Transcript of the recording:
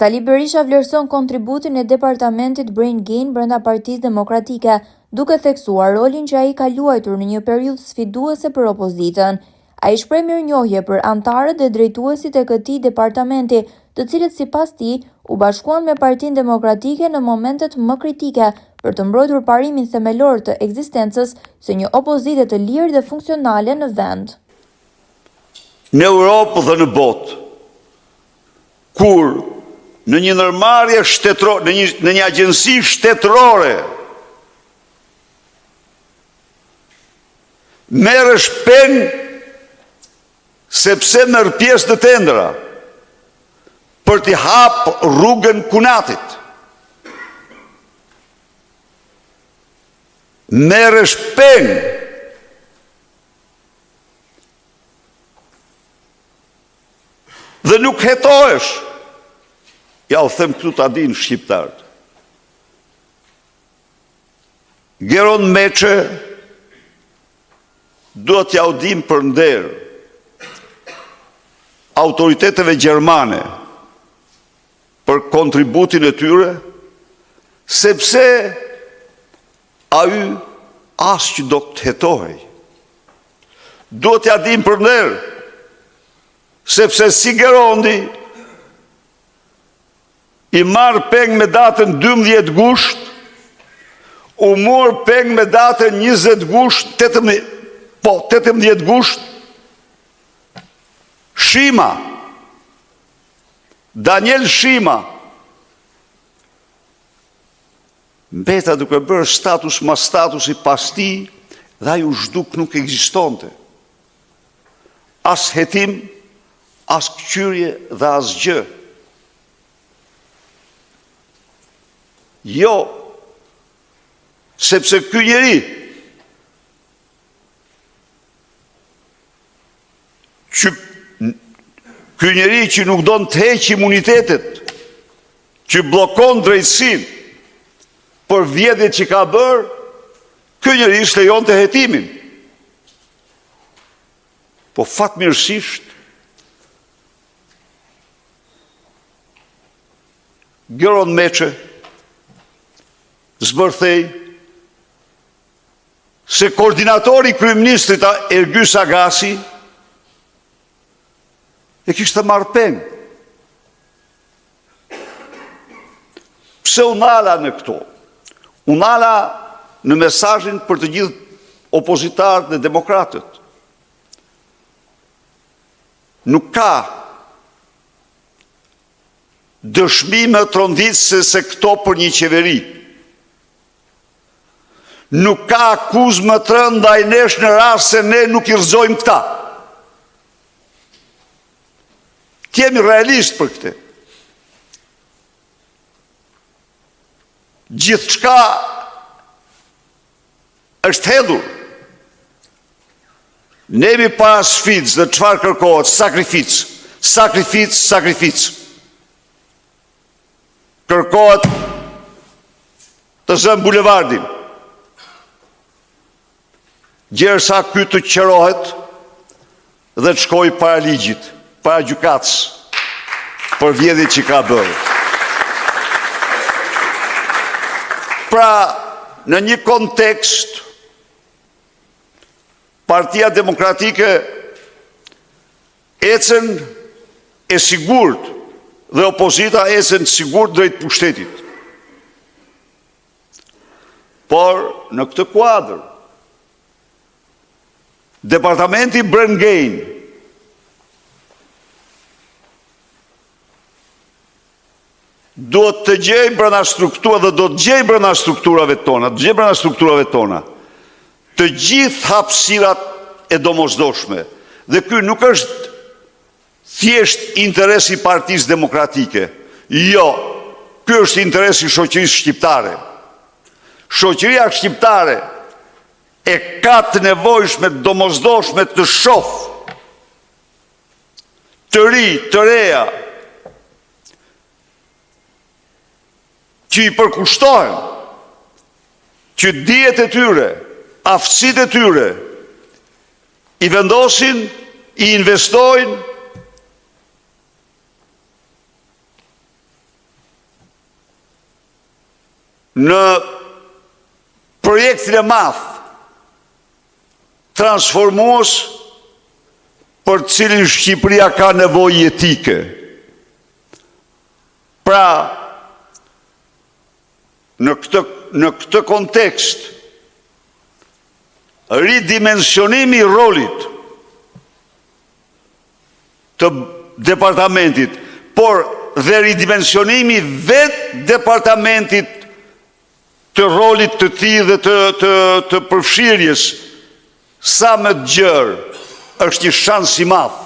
Sali Berisha vlerëson kontributin e departamentit Brain Gain brenda Partisë Demokratike, duke theksuar rolin që ai ka luajtur në një periudhë sfiduese për opozitën. Ai shpreh mirënjohje për anëtarët dhe drejtuesit e këtij departamenti, të cilët sipas tij u bashkuan me Partinë Demokratike në momentet më kritike për të mbrojtur parimin themelor të ekzistencës së një opozite të lirë dhe funksionale në vend. Në Europë dhe në botë, kur në një ndërmarrje shtetërore, në një agjensi shtetërore, merresh peng sepse merr pjesë në tendra për t'i hap rrugën Kunatit. Merresh peng dhe nuk hetohesh. Ja u them këtu ta dinë shqiptarët. Geron Meçe duhet ja u dim për nder autoriteteve gjermane për kontributin e tyre, sepse ai as që do të hetohej. Duhet ja dim për nder, sepse si Gerondi i marr peng me datën 12 gusht, u mor peng me datën 20 gusht, 18 gusht, Shima, Daniel Shima, mbeta duke bërë status ma statusi pas tij, dhe ai u zhduk nuk ekzistonte. As hetim, as këqyrje dhe as gjë. Jo, sepse ky njeri që nuk do të heq imunitetet, që bllokon drejtësinë për vjedhjet që ka bërë, ky njeri s'lejon të hetimin. Po fatmirësisht Geron Meçe zbërthej se koordinatori kryeministrit Ergys Agasi e kishte marrë peng. Pse u nala në këto? U nala në mesazhin për të gjithë opozitarët dhe demokratët. Nuk ka dëshmime tronditëse se këto për një qeveri. Nuk ka akuzë më të rëndë ndaj nesh në rast se ne nuk i rrëzojmë këta. Jemi realist për këtë. Gjithçka është hedhur. Ne jemi para sfidës dhe çfarë kërkohet? Sakrificë, sakrificë, sakrificë. Kërkohet të zëmë bulevardin, gjersa ky të qerohet dhe të shkoj para ligjit, para gjykatës, për vjedhjet që ka bërë. Pra, në një kontekst, Partia Demokratike ecën e sigurt dhe opozita ecën sigurt drejt pushtetit. Por, në këtë kuadër, Departamenti Brain Gain duhet të gjej brenda strukturave dhe do të gjej brenda strukturave tona, të gjithë hapësirat e domosdoshme. Dhe ky nuk është thjesht interesi i Partisë Demokratike. Jo, ky është interesi i shoqërisë shqiptare. Shoqëria shqiptare e ka të nevojshme, domosdoshme të shohë të ri, të reja, që i përkushtohen, që dijet e tyre, aftësitë e tyre, i vendosin, i investojnë në projektin e madh transformues për cilin Shqipëria ka nevojë etike. Pra, në këtë kontekst, ridimensionimi i rolit të departamentit, por dhe ridimensionimi vetë departamentit të rolit të tij dhe të përfshirjes sa më të gjerë, është një shans i madh